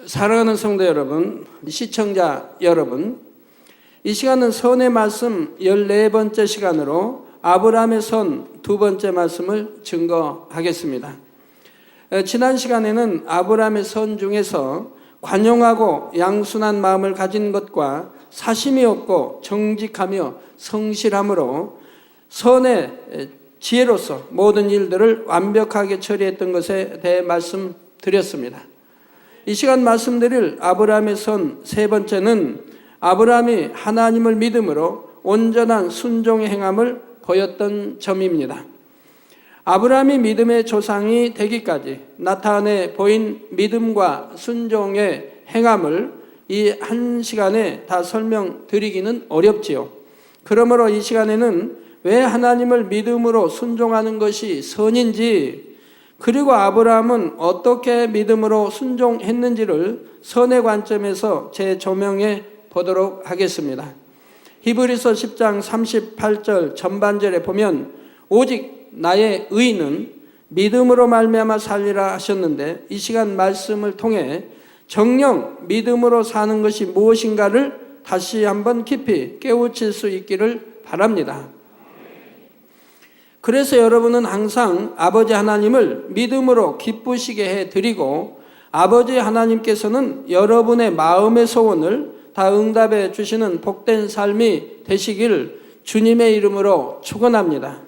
사랑하는 성도 여러분, 시청자 여러분, 이 시간은 선의 말씀 14번째 시간으로 아브라함의 선 두 번째 말씀을 증거하겠습니다. 지난 시간에는 아브라함의 선 중에서 관용하고 양순한 마음을 가진 것과 사심이 없고 정직하며 성실함으로 선의 지혜로서 모든 일들을 완벽하게 처리했던 것에 대해 말씀드렸습니다. 이 시간 말씀드릴 아브라함의 선 세 번째는 아브라함이 하나님을 믿음으로 온전한 순종의 행함을 보였던 점입니다. 아브라함이 믿음의 조상이 되기까지 나타내 보인 믿음과 순종의 행함을 이 한 시간에 다 설명드리기는 어렵지요. 그러므로 이 시간에는 왜 하나님을 믿음으로 순종하는 것이 선인지, 그리고 아브라함은 어떻게 믿음으로 순종했는지를 선의 관점에서 재조명해 보도록 하겠습니다. 히브리서 10장 38절 전반절에 보면 오직 나의 의는 믿음으로 말미암아 살리라 하셨는데, 이 시간 말씀을 통해 정녕 믿음으로 사는 것이 무엇인가를 다시 한번 깊이 깨우칠 수 있기를 바랍니다. 그래서 여러분은 항상 아버지 하나님을 믿음으로 기쁘시게 해드리고, 아버지 하나님께서는 여러분의 마음의 소원을 다 응답해 주시는 복된 삶이 되시길 주님의 이름으로 축원합니다.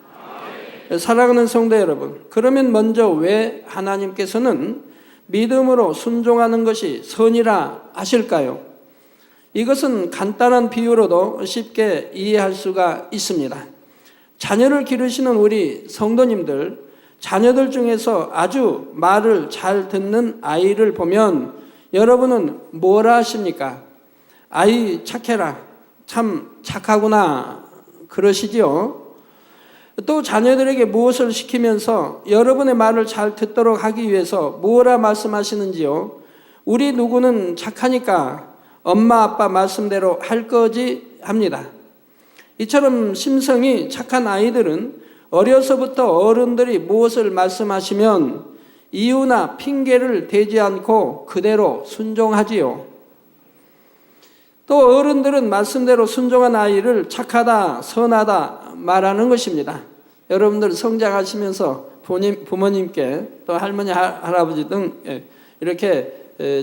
사랑하는 성도 여러분, 그러면 먼저 왜 하나님께서는 믿음으로 순종하는 것이 선이라 하실까요? 이것은 간단한 비유로도 쉽게 이해할 수가 있습니다. 자녀를 기르시는 우리 성도님들, 자녀들 중에서 아주 말을 잘 듣는 아이를 보면 여러분은 뭐라 하십니까? 아이 착해라, 참 착하구나 그러시지요. 또 자녀들에게 무엇을 시키면서 여러분의 말을 잘 듣도록 하기 위해서 뭐라 말씀하시는지요? 우리 누구는 착하니까 엄마 아빠 말씀대로 할 거지 합니다. 이처럼 심성이 착한 아이들은 어려서부터 어른들이 무엇을 말씀하시면 이유나 핑계를 대지 않고 그대로 순종하지요. 또 어른들은 말씀대로 순종한 아이를 착하다, 선하다 말하는 것입니다. 여러분들 성장하시면서 부모님께 또 할머니, 할아버지 등 이렇게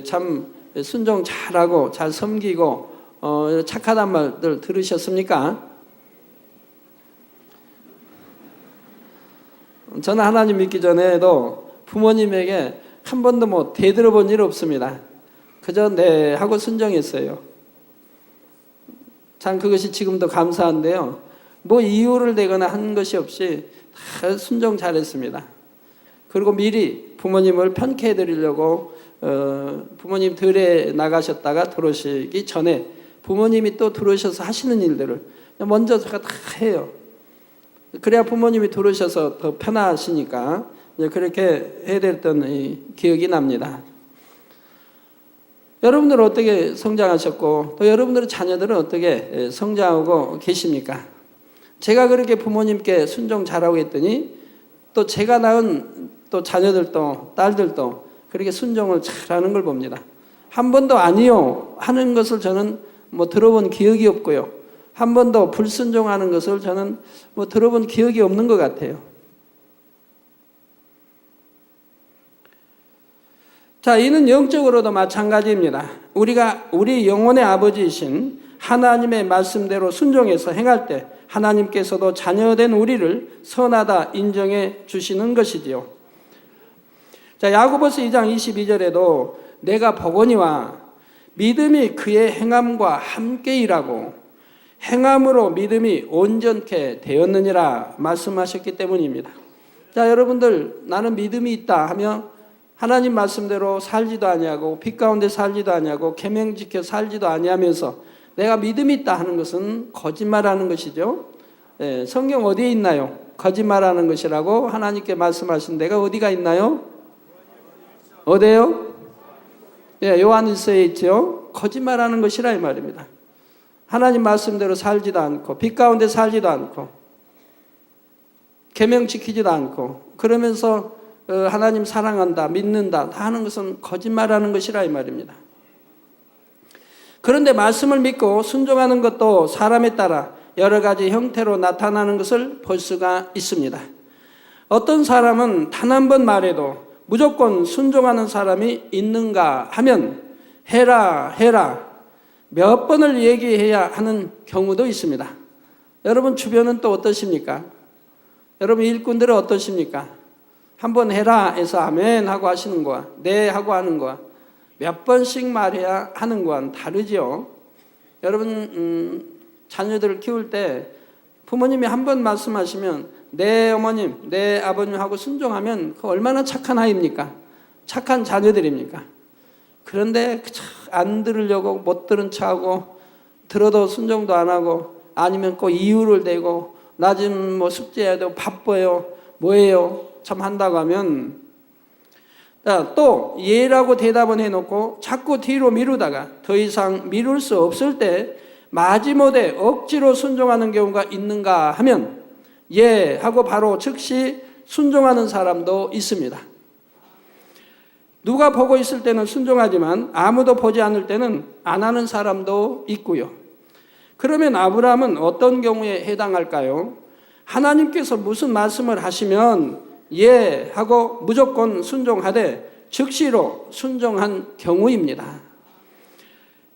참 순종 잘하고 잘 섬기고 착하단 말들 들으셨습니까? 저는 하나님 믿기 전에도 부모님에게 한 번도 대들어본 일 없습니다. 그저 네 하고 순종했어요. 참 그것이 지금도 감사한데요. 이유를 대거나 한 것이 없이 다 순종 잘했습니다. 그리고 미리 부모님을 편케해 드리려고 부모님 들에 나가셨다가 들어오시기 전에 부모님이 또 들어오셔서 하시는 일들을 먼저 제가 다 해요. 그래야 부모님이 들어오셔서 더 편하시니까 그렇게 해야 됐던 기억이 납니다. 여러분들은 어떻게 성장하셨고 또 여러분들의 자녀들은 어떻게 성장하고 계십니까? 제가 그렇게 부모님께 순종 잘하고 했더니 또 제가 낳은 또 자녀들도 딸들도 그렇게 순종을 잘하는 걸 봅니다. 한 번도 아니요 하는 것을 저는 들어본 기억이 없고요. 한 번도 불순종하는 것을 저는 들어본 기억이 없는 것 같아요. 자, 이는 영적으로도 마찬가지입니다. 우리가 우리 영혼의 아버지이신 하나님의 말씀대로 순종해서 행할 때 하나님께서도 자녀된 우리를 선하다 인정해 주시는 것이지요. 자, 야고보서 2장 22절에도 내가 보거니와 믿음이 그의 행함과 함께 일하고 행함으로 믿음이 온전케 되었느니라 말씀하셨기 때문입니다. 자, 여러분들 나는 믿음이 있다 하며 하나님 말씀대로 살지도 아니하고 빛 가운데 살지도 아니하고 계명 지켜 살지도 아니하면서 내가 믿음이 있다 하는 것은 거짓말하는 것이죠. 성경 어디에 있나요? 거짓말하는 것이라고 하나님께 말씀하신 데가 어디가 있나요? 어디요? 요한일서에 있죠. 거짓말하는 것이라 이 말입니다. 하나님 말씀대로 살지도 않고 빛 가운데 살지도 않고 계명 지키지도 않고 그러면서 하나님 사랑한다, 믿는다 하는 것은 거짓말하는 것이라 이 말입니다. 그런데 말씀을 믿고 순종하는 것도 사람에 따라 여러 가지 형태로 나타나는 것을 볼 수가 있습니다. 어떤 사람은 단 한 번 말해도 무조건 순종하는 사람이 있는가 하면 해라 해라 몇 번을 얘기해야 하는 경우도 있습니다. 여러분 주변은 또 어떠십니까? 여러분 일꾼들은 어떠십니까? 한번 해라 해서 아멘 하고 하시는 거와 네 하고 하는 거와 몇 번씩 말해야 하는 거와는 다르죠. 여러분 자녀들을 키울 때 부모님이 한 번 말씀하시면 네 어머님, 네 아버님 하고 순종하면 그 얼마나 착한 아이입니까? 착한 자녀들입니까? 그런데 안 들으려고 못 들은 척하고 들어도 순종도 안 하고 아니면 꼭 이유를 대고 나 지금 뭐 숙제해야 되고 바빠요 뭐예요 참 한다고 하면 또 예라고 대답은 해놓고 자꾸 뒤로 미루다가 더 이상 미룰 수 없을 때 마지못해 억지로 순종하는 경우가 있는가 하면 예 하고 바로 즉시 순종하는 사람도 있습니다. 누가 보고 있을 때는 순종하지만 아무도 보지 않을 때는 안 하는 사람도 있고요. 그러면 아브라함은 어떤 경우에 해당할까요? 하나님께서 무슨 말씀을 하시면 예 하고 무조건 순종하되 즉시로 순종한 경우입니다.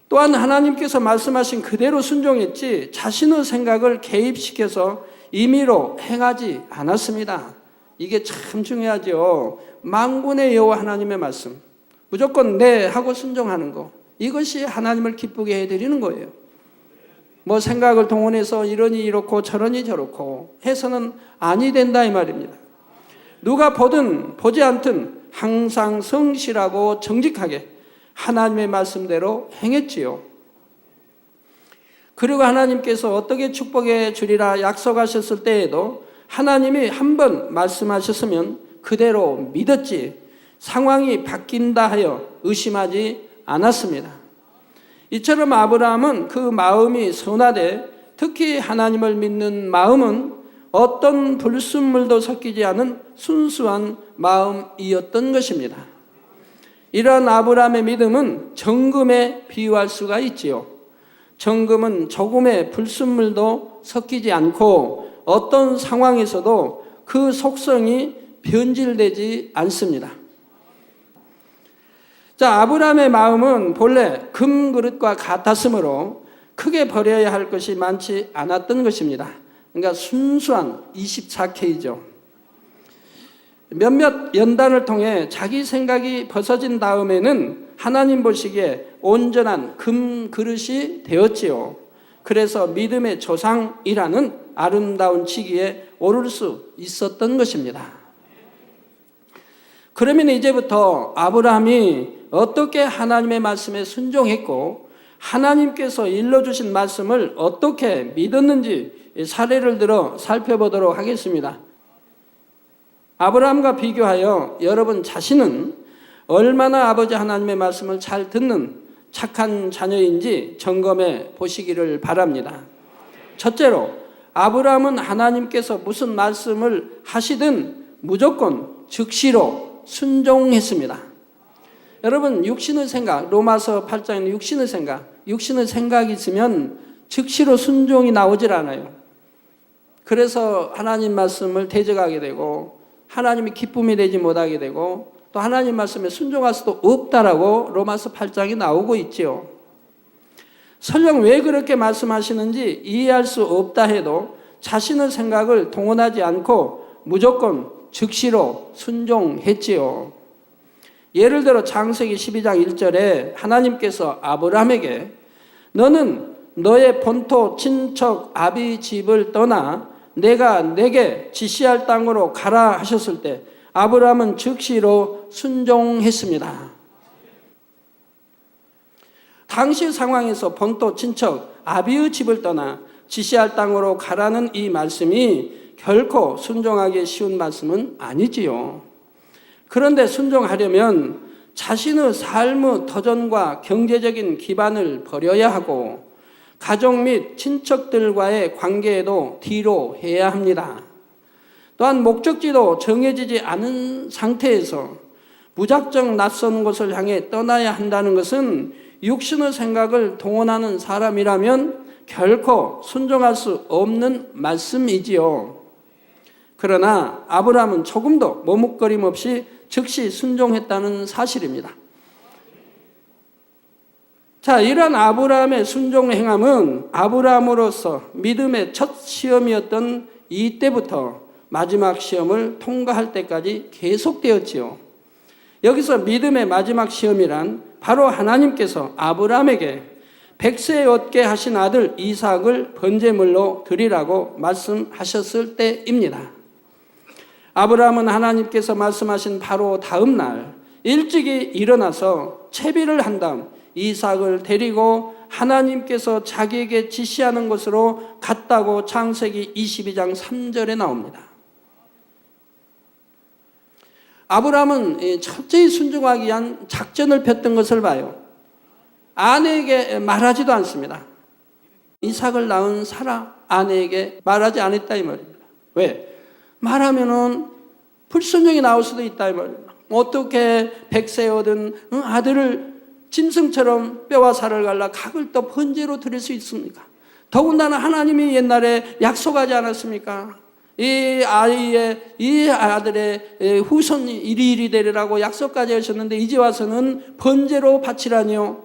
또한 하나님께서 말씀하신 그대로 순종했지 자신의 생각을 개입시켜서 임의로 행하지 않았습니다. 이게 참 중요하죠. 만군의 여호와 하나님의 말씀 무조건 네 하고 순종하는 거 이것이 하나님을 기쁘게 해드리는 거예요. 뭐 생각을 동원해서 이러니 이렇고 저러니 저렇고 해서는 아니 된다 이 말입니다. 누가 보든 보지 않든 항상 성실하고 정직하게 하나님의 말씀대로 행했지요. 그리고 하나님께서 어떻게 축복해 주리라 약속하셨을 때에도 하나님이 한 번 말씀하셨으면 그대로 믿었지 상황이 바뀐다 하여 의심하지 않았습니다. 이처럼 아브라함은 그 마음이 선하되 특히 하나님을 믿는 마음은 어떤 불순물도 섞이지 않은 순수한 마음이었던 것입니다. 이러한 아브라함의 믿음은 정금에 비유할 수가 있지요. 정금은 조금의 불순물도 섞이지 않고 어떤 상황에서도 그 속성이 변질되지 않습니다. 자, 아브라함의 마음은 본래 금그릇과 같았으므로 크게 버려야 할 것이 많지 않았던 것입니다. 그러니까 순수한 24K죠. 몇몇 연단을 통해 자기 생각이 벗어진 다음에는 하나님 보시기에 온전한 금그릇이 되었지요. 그래서 믿음의 조상이라는 아름다운 직위에 오를 수 있었던 것입니다. 그러면 이제부터 아브라함이 어떻게 하나님의 말씀에 순종했고 하나님께서 일러주신 말씀을 어떻게 믿었는지 사례를 들어 살펴보도록 하겠습니다. 아브라함과 비교하여 여러분 자신은 얼마나 아버지 하나님의 말씀을 잘 듣는 착한 자녀인지 점검해 보시기를 바랍니다. 첫째로 아브라함은 하나님께서 무슨 말씀을 하시든 무조건 즉시로 순종했습니다. 여러분 육신의 생각, 로마서 8장에는 육신의 생각이 있으면 즉시로 순종이 나오질 않아요. 그래서 하나님 말씀을 대적하게 되고 하나님이 기쁨이 되지 못하게 되고 또 하나님 말씀에 순종할 수도 없다라고 로마서 8장이 나오고 있지요. 설령 왜 그렇게 말씀하시는지 이해할 수 없다 해도 자신의 생각을 동원하지 않고 무조건 즉시로 순종했지요. 예를 들어 창세기 12장 1절에 하나님께서 아브라함에게 너는 너의 본토 친척 아비 집을 떠나 내가 내게 지시할 땅으로 가라 하셨을 때 아브라함은 즉시로 순종했습니다. 당시 상황에서 본토 친척 아비의 집을 떠나 지시할 땅으로 가라는 이 말씀이 결코 순종하기 쉬운 말씀은 아니지요. 그런데 순종하려면 자신의 삶의 터전과 경제적인 기반을 버려야 하고 가족 및 친척들과의 관계에도 뒤로 해야 합니다. 또한 목적지도 정해지지 않은 상태에서 무작정 낯선 곳을 향해 떠나야 한다는 것은 육신의 생각을 동원하는 사람이라면 결코 순종할 수 없는 말씀이지요. 그러나 아브라함은 조금도 머뭇거림 없이 즉시 순종했다는 사실입니다. 자, 이러한 아브라함의 순종 행함은 아브라함으로서 믿음의 첫 시험이었던 이때부터 마지막 시험을 통과할 때까지 계속되었지요. 여기서 믿음의 마지막 시험이란 바로 하나님께서 아브라함에게 100세에 얻게 하신 아들 이삭을 번제물로 드리라고 말씀하셨을 때입니다. 아브라함은 하나님께서 말씀하신 바로 다음 날 일찍이 일어나서 채비를 한 다음 이삭을 데리고 하나님께서 자기에게 지시하는 곳으로 갔다고 창세기 22장 3절에 나옵니다. 아브라함은 철저히 순종하기 위한 작전을 폈던 것을 봐요. 아내에게 말하지도 않습니다. 이삭을 낳은 사라 아내에게 말하지 않았다 이 말입니다. 왜? 말하면은 불순종이 나올 수도 있다 이 말입니다. 어떻게 100세 얻은 아들을 짐승처럼 뼈와 살을 갈라 각을 또 번제로 드릴 수 있습니까? 더군다나 하나님이 옛날에 약속하지 않았습니까? 이 아들의 후손이 이리 되리라고 약속까지 하셨는데 이제 와서는 번제로 바치라니요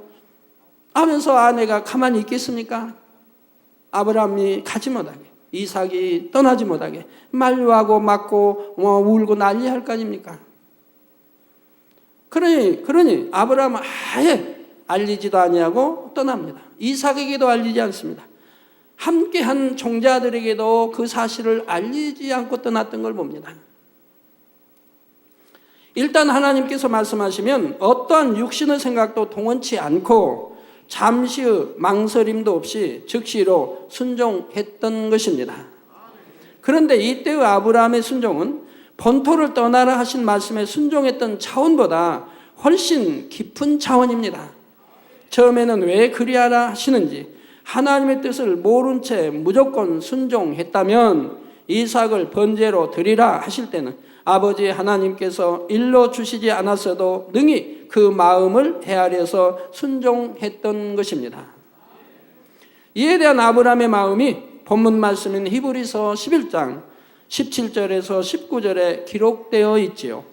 하면서 아내가 가만히 있겠습니까? 아브라함이 가지 못하게, 이삭이 떠나지 못하게 만류하고 맞고 울고 난리할 거 아닙니까? 그러니 아브라함은 아예 알리지도 아니하고 떠납니다. 이삭에게도 알리지 않습니다. 함께한 종자들에게도 그 사실을 알리지 않고 떠났던 걸 봅니다. 일단 하나님께서 말씀하시면 어떠한 육신의 생각도 동원치 않고 잠시의 망설임도 없이 즉시로 순종했던 것입니다. 그런데 이때의 아브라함의 순종은 본토를 떠나라 하신 말씀에 순종했던 차원보다 훨씬 깊은 차원입니다. 처음에는 왜 그리하라 하시는지 하나님의 뜻을 모른 채 무조건 순종했다면 이삭을 번제로 드리라 하실 때는 아버지 하나님께서 일러 주시지 않았어도 능히 그 마음을 헤아려서 순종했던 것입니다. 이에 대한 아브라함의 마음이 본문 말씀인 히브리서 11장 17절에서 19절에 기록되어 있지요.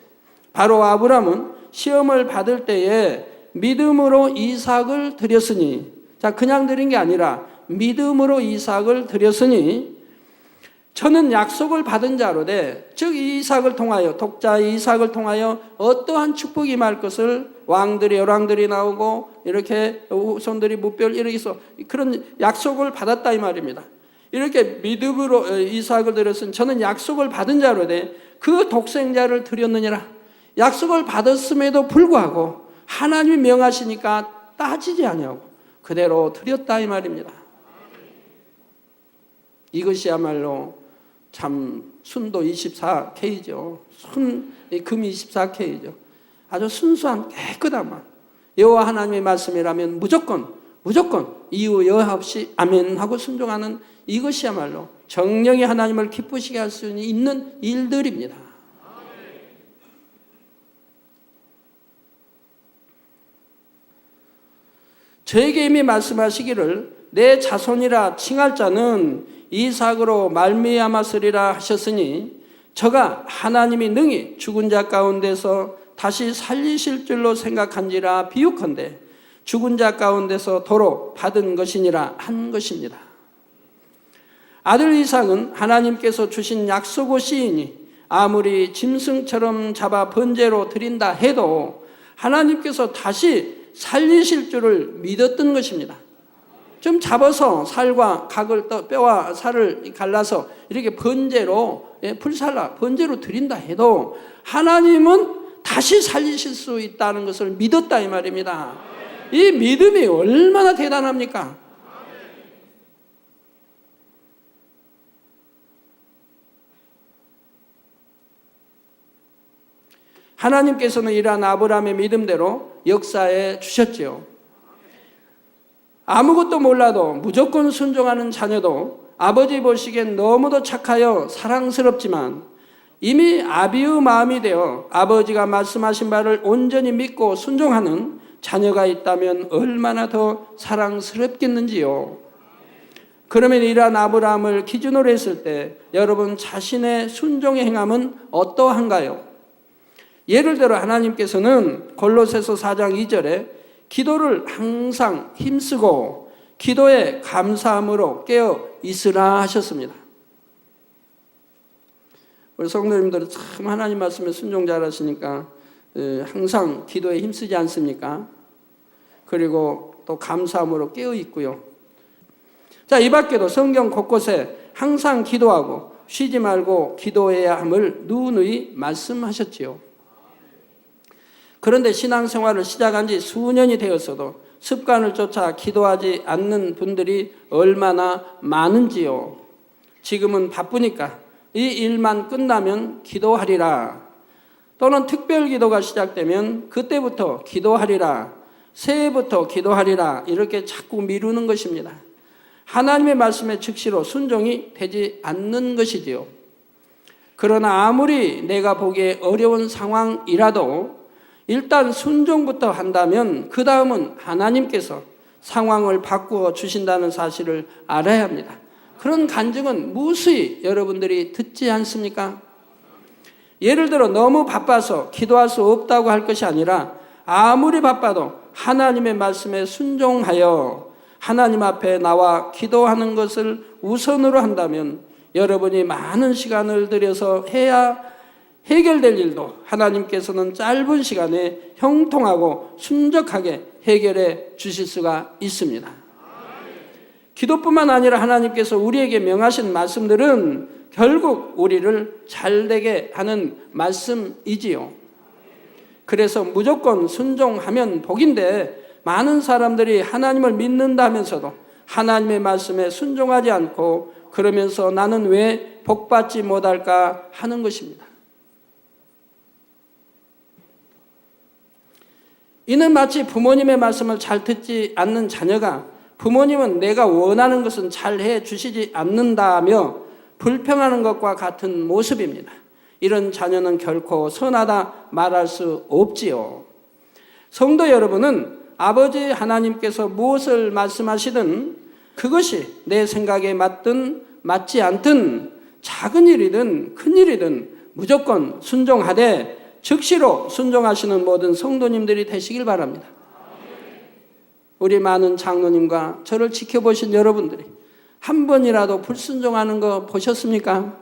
바로 아브라함은 시험을 받을 때에 믿음으로 이삭을 드렸으니, 자, 그냥 드린 게 아니라 믿음으로 이삭을 드렸으니 저는 약속을 받은 자로되, 즉 이삭을 통하여, 독자 이삭을 통하여 어떠한 축복이 임할 것을 왕들이 열왕들이 나오고 이렇게 후손들이 무별 이렇게 해서 그런 약속을 받았다 이 말입니다. 이렇게 믿음으로 이삭을 드렸으니 저는 약속을 받은 자로되 그 독생자를 드렸느니라. 약속을 받았음에도 불구하고 하나님이 명하시니까 따지지 아니하고 그대로 드렸다 이 말입니다. 이것이야말로 참 순도 24K죠. 금 24K죠. 아주 순수한 깨끗한 말. 여호와 하나님의 말씀이라면 무조건 이유 여하 없이 아멘 하고 순종하는 이것이야말로 정령이 하나님을 기쁘시게 할 수 있는 일들입니다. 저에게 이미 말씀하시기를 내 자손이라 칭할 자는 이삭으로 말미암았으리라 하셨으니 저가 하나님이 능히 죽은 자 가운데서 다시 살리실 줄로 생각한지라 비유컨대 죽은 자 가운데서 도로 받은 것이니라 한 것입니다. 아들 이삭은 하나님께서 주신 약속의 씨이니 아무리 짐승처럼 잡아 번제로 드린다 해도 하나님께서 다시 살리실 줄을 믿었던 것입니다. 좀 잡아서 살과 각을 뼈와 살을 갈라서 이렇게 번제로 불살라 번제로 드린다 해도 하나님은 다시 살리실 수 있다는 것을 믿었다 이 말입니다. 이 믿음이 얼마나 대단합니까? 하나님께서는 이러한 아브라함의 믿음대로 역사해 주셨지요. 아무것도 몰라도 무조건 순종하는 자녀도 아버지 보시기엔 너무도 착하여 사랑스럽지만 이미 아비의 마음이 되어 아버지가 말씀하신 바를 온전히 믿고 순종하는 자녀가 있다면 얼마나 더 사랑스럽겠는지요. 그러면 이러한 아브라함을 기준으로 했을 때 여러분 자신의 순종의 행함은 어떠한가요? 예를 들어 하나님께서는 골로새서 4장 2절에 기도를 항상 힘쓰고 기도에 감사함으로 깨어 있으라 하셨습니다. 우리 성도님들은 참 하나님 말씀에 순종 잘하시니까 항상 기도에 힘쓰지 않습니까? 그리고 또 감사함으로 깨어 있고요. 자, 이 밖에도 성경 곳곳에 항상 기도하고 쉬지 말고 기도해야 함을 누누이 말씀하셨지요. 그런데 신앙생활을 시작한 지 수년이 되었어도 습관을 쫓아 기도하지 않는 분들이 얼마나 많은지요. 지금은 바쁘니까 이 일만 끝나면 기도하리라, 또는 특별 기도가 시작되면 그때부터 기도하리라, 새해부터 기도하리라, 이렇게 자꾸 미루는 것입니다. 하나님의 말씀에 즉시로 순종이 되지 않는 것이지요. 그러나 아무리 내가 보기에 어려운 상황이라도 일단 순종부터 한다면 그 다음은 하나님께서 상황을 바꾸어 주신다는 사실을 알아야 합니다. 그런 간증은 무수히 여러분들이 듣지 않습니까? 예를 들어 너무 바빠서 기도할 수 없다고 할 것이 아니라 아무리 바빠도 하나님의 말씀에 순종하여 하나님 앞에 나와 기도하는 것을 우선으로 한다면 여러분이 많은 시간을 들여서 해야 해결될 일도 하나님께서는 짧은 시간에 형통하고 순적하게 해결해 주실 수가 있습니다. 기도뿐만 아니라 하나님께서 우리에게 명하신 말씀들은 결국 우리를 잘되게 하는 말씀이지요. 그래서 무조건 순종하면 복인데 많은 사람들이 하나님을 믿는다면서도 하나님의 말씀에 순종하지 않고 그러면서 나는 왜 복받지 못할까 하는 것입니다. 이는 마치 부모님의 말씀을 잘 듣지 않는 자녀가 부모님은 내가 원하는 것은 잘 해주시지 않는다며 불평하는 것과 같은 모습입니다. 이런 자녀는 결코 선하다 말할 수 없지요. 성도 여러분은 아버지 하나님께서 무엇을 말씀하시든 그것이 내 생각에 맞든 맞지 않든 작은 일이든 큰 일이든 무조건 순종하되 즉시로 순종하시는 모든 성도님들이 되시길 바랍니다. 우리 많은 장로님과 저를 지켜보신 여러분들이 한 번이라도 불순종하는 거 보셨습니까?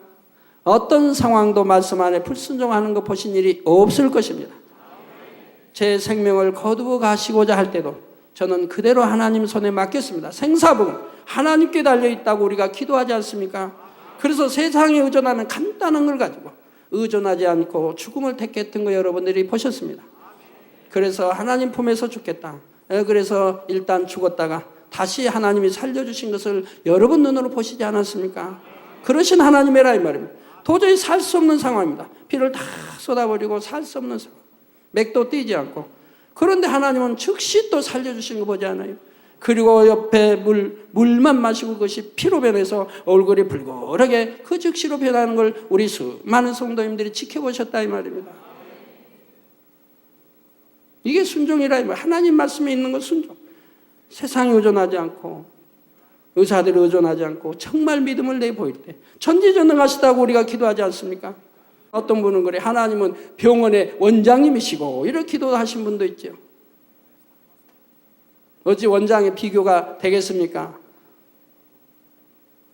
어떤 상황도 말씀 안에 불순종하는 거 보신 일이 없을 것입니다. 제 생명을 거두어 가시고자 할 때도 저는 그대로 하나님 손에 맡겼습니다. 생사복음 하나님께 달려있다고 우리가 기도하지 않습니까? 그래서 세상에 의존하는 간단한 걸 가지고 의존하지 않고 죽음을 택했던 거 여러분들이 보셨습니다. 그래서 하나님 품에서 죽겠다. 그래서 일단 죽었다가 다시 하나님이 살려주신 것을 여러분 눈으로 보시지 않았습니까? 그러신 하나님이라 이 말입니다. 도저히 살 수 없는 상황입니다. 피를 다 쏟아버리고 살 수 없는 상황. 맥도 뛰지 않고. 그런데 하나님은 즉시 또 살려주신 거 보지 않아요? 그리고 옆에 물만 마시고 그것이 피로 변해서 얼굴이 붉게 그 즉시로 변하는 걸 우리 수많은 성도님들이 지켜보셨다 이 말입니다. 이게 순종이라 이 말. 하나님 말씀에 있는 건 순종. 세상에 의존하지 않고 의사들이 의존하지 않고 정말 믿음을 내 보일 때 전지전능하시다고 우리가 기도하지 않습니까? 어떤 분은 그래, 하나님은 병원의 원장님이시고 이렇게 기도하신 분도 있죠. 어찌 원장의 비교가 되겠습니까?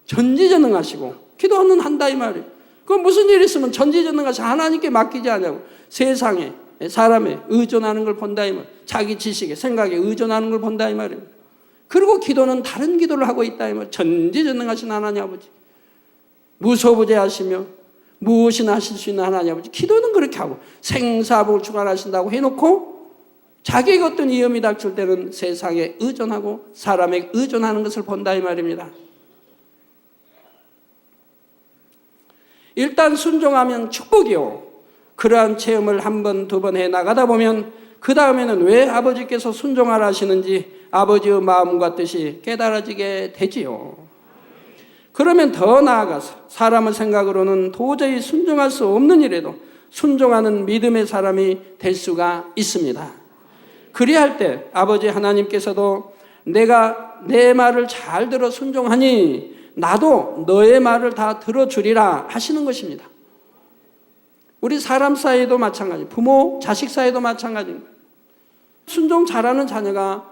전지전능하시고 기도는 한다 이 말이에요. 그건 무슨 일이 있으면 전지전능하신 하나님께 맡기지 않냐고. 세상에 사람에 의존하는 걸 본다 이 말. 자기 지식에 생각에 의존하는 걸 본다 이 말이에요. 그리고 기도는 다른 기도를 하고 있다 이 말. 전지전능하신 하나님 아버지, 무소부재하시며 무엇이나 하실 수 있는 하나님 아버지, 기도는 그렇게 하고 생사복을 주관하신다고 해놓고 자기에게 어떤 위험이 닥칠 때는 세상에 의존하고 사람에게 의존하는 것을 본다 이 말입니다. 일단 순종하면 축복이요. 그러한 체험을 한 번, 두 번 해나가다 보면 그 다음에는 왜 아버지께서 순종하라 하시는지 아버지의 마음과 뜻이 깨달아지게 되지요. 그러면 더 나아가서 사람의 생각으로는 도저히 순종할 수 없는 일에도 순종하는 믿음의 사람이 될 수가 있습니다. 그리할 때 아버지 하나님께서도 내가 내 말을 잘 들어 순종하니 나도 너의 말을 다 들어주리라 하시는 것입니다. 우리 사람 사이도 마찬가지, 부모, 자식 사이도 마찬가지입니다. 순종 잘하는 자녀가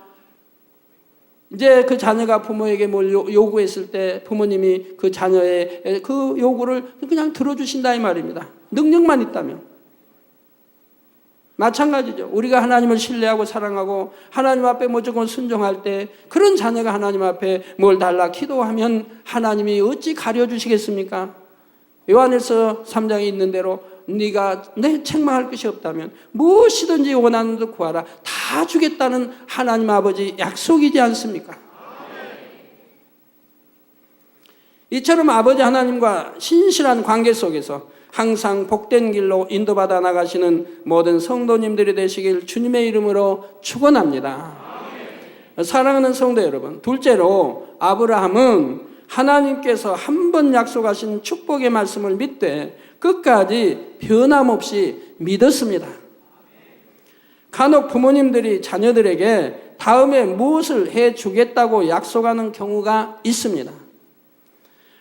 이제 그 자녀가 부모에게 뭘 요구했을 때 부모님이 그 자녀의 그 요구를 그냥 들어주신다 이 말입니다. 능력만 있다면. 마찬가지죠. 우리가 하나님을 신뢰하고 사랑하고 하나님 앞에 무조건 순종할 때 그런 자녀가 하나님 앞에 뭘 달라 기도하면 하나님이 어찌 가려주시겠습니까? 요한일서 3장에 있는 대로 네가 내 책망할 것이 없다면 무엇이든지 원하는 듯 구하라. 다 주겠다는 하나님 아버지 약속이지 않습니까? 이처럼 아버지 하나님과 신실한 관계 속에서 항상 복된 길로 인도받아 나가시는 모든 성도님들이 되시길 주님의 이름으로 축원합니다. 사랑하는 성도 여러분, 둘째로 아브라함은 하나님께서 한 번 약속하신 축복의 말씀을 믿되 끝까지 변함없이 믿었습니다. 간혹 부모님들이 자녀들에게 다음에 무엇을 해주겠다고 약속하는 경우가 있습니다.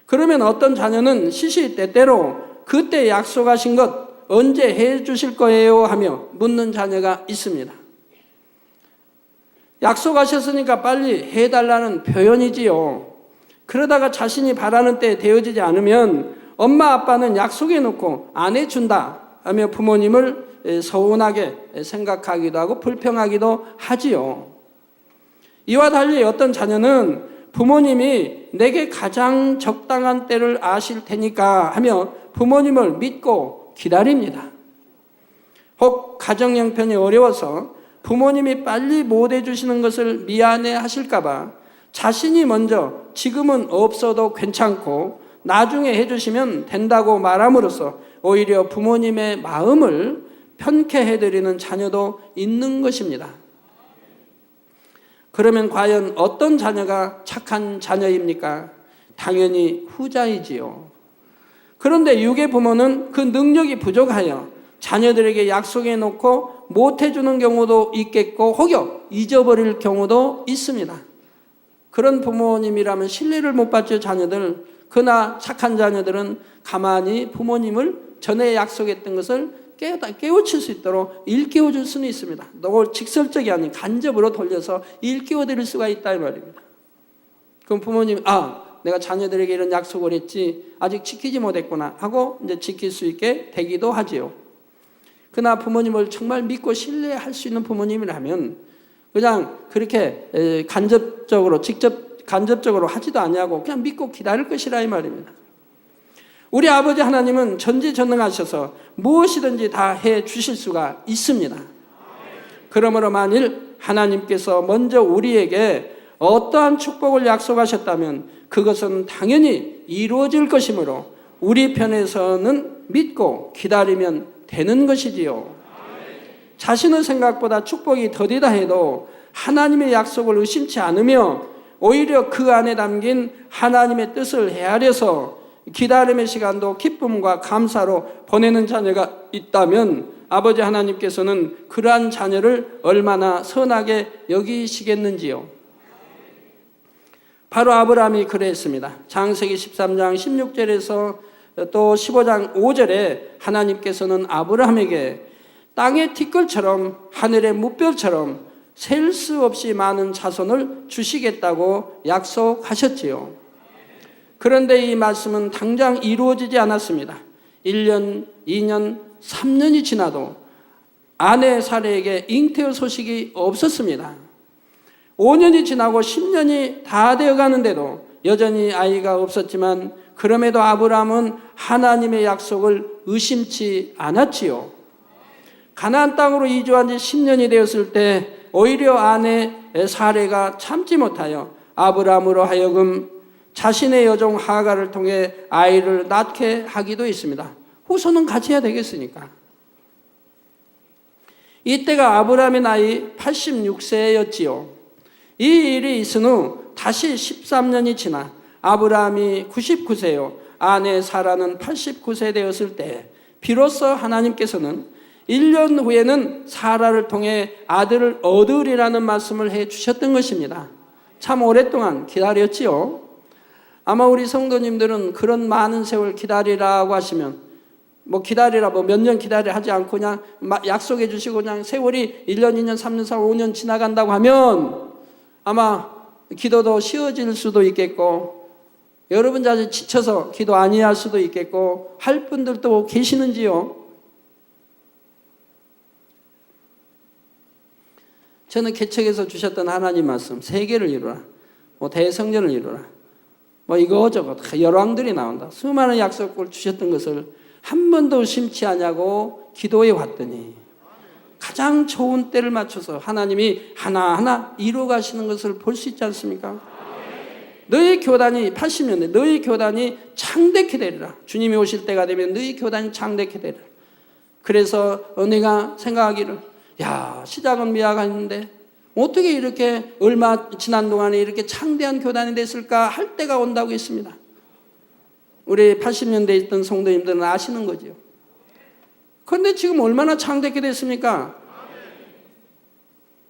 그러면 어떤 자녀는 시시때때로 그때 약속하신 것 언제 해주실 거예요 하며 묻는 자녀가 있습니다. 약속하셨으니까 빨리 해달라는 표현이지요. 그러다가 자신이 바라는 때에 되어지지 않으면 엄마 아빠는 약속해놓고 안 해준다 하며 부모님을 서운하게 생각하기도 하고 불평하기도 하지요. 이와 달리 어떤 자녀는 부모님이 내게 가장 적당한 때를 아실 테니까 하며 부모님을 믿고 기다립니다. 혹 가정 형편이 어려워서 부모님이 빨리 못 해주시는 것을 미안해 하실까봐 자신이 먼저 지금은 없어도 괜찮고 나중에 해주시면 된다고 말함으로써 오히려 부모님의 마음을 편케 해드리는 자녀도 있는 것입니다. 그러면 과연 어떤 자녀가 착한 자녀입니까? 당연히 후자이지요. 그런데 육의 부모는 그 능력이 부족하여 자녀들에게 약속해 놓고 못 해주는 경우도 있겠고 혹여 잊어버릴 경우도 있습니다. 그런 부모님이라면 신뢰를 못 받죠, 자녀들. 그러나 착한 자녀들은 가만히 부모님을 전에 약속했던 것을 깨우칠 수 있도록 일깨워줄 수는 있습니다. 너무 직설적이 아닌 간접으로 돌려서 일깨워드릴 수가 있다 이 말입니다. 그럼 부모님이 내가 자녀들에게 이런 약속을 했지 아직 지키지 못했구나 하고 이제 지킬 수 있게 되기도 하지요. 그러나 부모님을 정말 믿고 신뢰할 수 있는 부모님이라면 그냥 그렇게 간접적으로 하지도 아니하고 그냥 믿고 기다릴 것이라 이 말입니다. 우리 아버지 하나님은 전지전능하셔서 무엇이든지 다 해 주실 수가 있습니다. 그러므로 만일 하나님께서 먼저 우리에게 어떠한 축복을 약속하셨다면 그것은 당연히 이루어질 것이므로 우리 편에서는 믿고 기다리면 되는 것이지요. 자신의 생각보다 축복이 더디다 해도 하나님의 약속을 의심치 않으며 오히려 그 안에 담긴 하나님의 뜻을 헤아려서 기다림의 시간도 기쁨과 감사로 보내는 자녀가 있다면 아버지 하나님께서는 그러한 자녀를 얼마나 선하게 여기시겠는지요. 바로 아브라함이 그랬습니다. 창세기 13장 16절에서 또 15장 5절에 하나님께서는 아브라함에게 땅의 티끌처럼 하늘의 뭇별처럼 셀 수 없이 많은 자손을 주시겠다고 약속하셨지요. 그런데 이 말씀은 당장 이루어지지 않았습니다. 1년, 2년, 3년이 지나도 아내 사례에게 잉태의 소식이 없었습니다. 5년이 지나고 10년이 다 되어 가는데도 여전히 아이가 없었지만 그럼에도 아브라함은 하나님의 약속을 의심치 않았지요. 가나안 땅으로 이주한 지 10년이 되었을 때 오히려 아내 사레가 참지 못하여 아브라함으로 하여금 자신의 여종 하가를 통해 아이를 낳게 하기도 했습니다. 후손은 가져야 되겠으니까. 이때가 아브라함의 나이 86세였지요. 이 일이 있은 후 다시 13년이 지나 아브라함이 99세요. 아내 사라는 89세 되었을 때 비로소 하나님께서는 1년 후에는 사라를 통해 아들을 얻으리라는 말씀을 해 주셨던 것입니다. 참 오랫동안 기다렸지요. 아마 우리 성도님들은 그런 많은 세월 기다리라고 하시면 기다리라 몇 년 기다리라 하지 않고 그냥 약속해 주시고 그냥 세월이 1년, 2년, 3년, 4년, 5년 지나간다고 하면 아마 기도도 쉬워질 수도 있겠고 여러분 자신 지쳐서 기도 아니할 수도 있겠고 할 분들도 계시는지요? 저는 개척에서 주셨던 하나님 말씀 세계를 이루라, 대성전을 이루라, 이거저거 다 열왕들이 나온다. 수많은 약속을 주셨던 것을 한 번도 심치 않냐고 기도해 왔더니 가장 좋은 때를 맞춰서 하나님이 하나하나 이루어 가시는 것을 볼 수 있지 않습니까? 너희 교단이 80년대 너희 교단이 창대케 되리라. 주님이 오실 때가 되면 너희 교단이 창대케 되리라. 그래서 내가 생각하기를 시작은 미약했는데 어떻게 이렇게 얼마 지난 동안에 이렇게 창대한 교단이 됐을까 할 때가 온다고 했습니다. 우리 80년대에 있던 성도님들은 아시는 거죠. 그런데 지금 얼마나 창대케 됐습니까?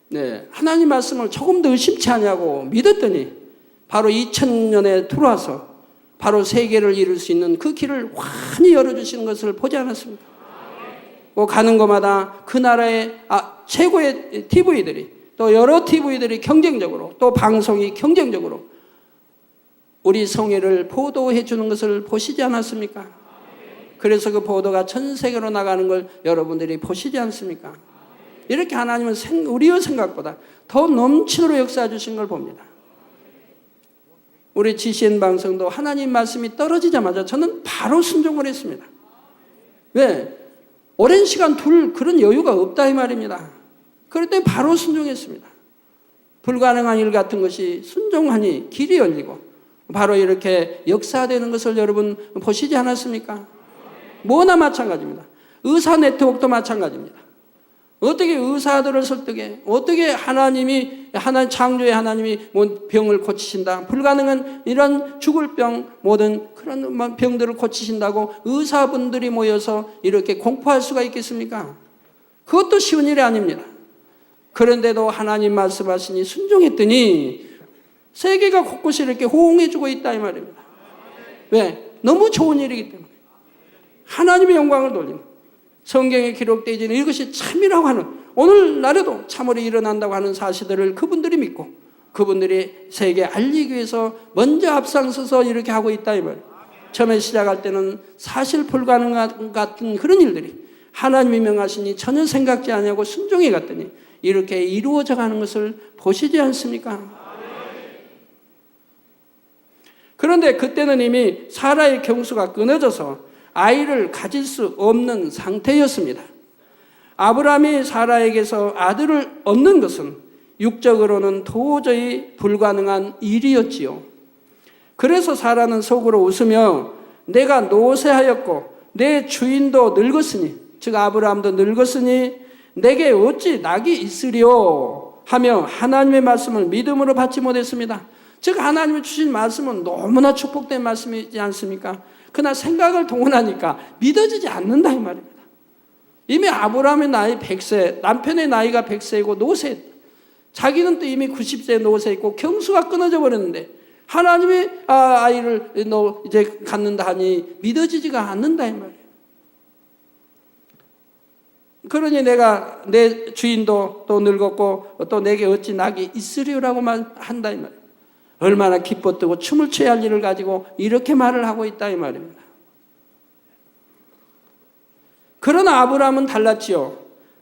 네, 하나님 말씀을 조금 더 의심치 않냐고 믿었더니 바로 2000년에 들어와서 바로 세계를 이룰 수 있는 그 길을 환히 열어주시는 것을 보지 않았습니까? 가는 곳마다 그 나라의 최고의 TV들이 또 여러 TV들이 경쟁적으로 또 방송이 경쟁적으로 우리 성회를 보도해 주는 것을 보시지 않았습니까? 그래서 그 보도가 전 세계로 나가는 걸 여러분들이 보시지 않습니까? 이렇게 하나님은 우리의 생각보다 더 넘치도록 역사해 주신 걸 봅니다. 우리 GCN 방송도 하나님 말씀이 떨어지자마자 저는 바로 순종을 했습니다. 왜? 오랜 시간 둘 그런 여유가 없다 이 말입니다. 그럴 때 바로 순종했습니다. 불가능한 일 같은 것이 순종하니 길이 열리고 바로 이렇게 역사되는 것을 여러분 보시지 않았습니까? 뭐나 마찬가지입니다. 의사 네트워크도 마찬가지입니다. 어떻게 의사들을 설득해? 어떻게 하나님 창조의 하나님이 병을 고치신다? 불가능한 이런 죽을 병, 모든 그런 병들을 고치신다고 의사분들이 모여서 이렇게 공포할 수가 있겠습니까? 그것도 쉬운 일이 아닙니다. 그런데도 하나님 말씀하시니 순종했더니 세계가 곳곳이 이렇게 호응해주고 있다 이 말입니다. 왜? 너무 좋은 일이기 때문에. 하나님의 영광을 돌리는 성경에 기록되어 있는 이것이 참이라고 하는 오늘날에도 참으로 일어난다고 하는 사실들을 그분들이 믿고 그분들이 세계에 알리기 위해서 먼저 앞장서서 이렇게 하고 있다 이 말이에요. 처음에 시작할 때는 사실 불가능 같은 그런 일들이 하나님이 명하시니 전혀 생각지 않냐고 순종해 갔더니 이렇게 이루어져 가는 것을 보시지 않습니까? 그런데 그때는 이미 사라의 경수가 끊어져서 아이를 가질 수 없는 상태였습니다. 아브라함이 사라에게서 아들을 얻는 것은 육적으로는 도저히 불가능한 일이었지요. 그래서 사라는 속으로 웃으며 내가 노쇠하였고 내 주인도 늙었으니 즉 아브라함도 늙었으니 내게 어찌 낙이 있으리요 하며 하나님의 말씀을 믿음으로 받지 못했습니다. 즉 하나님이 주신 말씀은 너무나 축복된 말씀이지 않습니까? 그러나 생각을 동원하니까 믿어지지 않는다 이 말입니다. 이미 아브라함의 나이 100세, 남편의 나이가 100세이고 노세, 자기는 또 이미 90세 노세있고 경수가 끊어져 버렸는데 하나님이 아이를 너 이제 갖는다 하니 믿어지지가 않는다 이 말이에요. 그러니 내가 내 주인도 또 늙었고 또 내게 어찌 낙이 있으리라고만 한다 이 말이에요. 얼마나 기뻐뜨고 춤을 춰야 할 일을 가지고 이렇게 말을 하고 있다 이 말입니다. 그러나 아브라함은 달랐지요.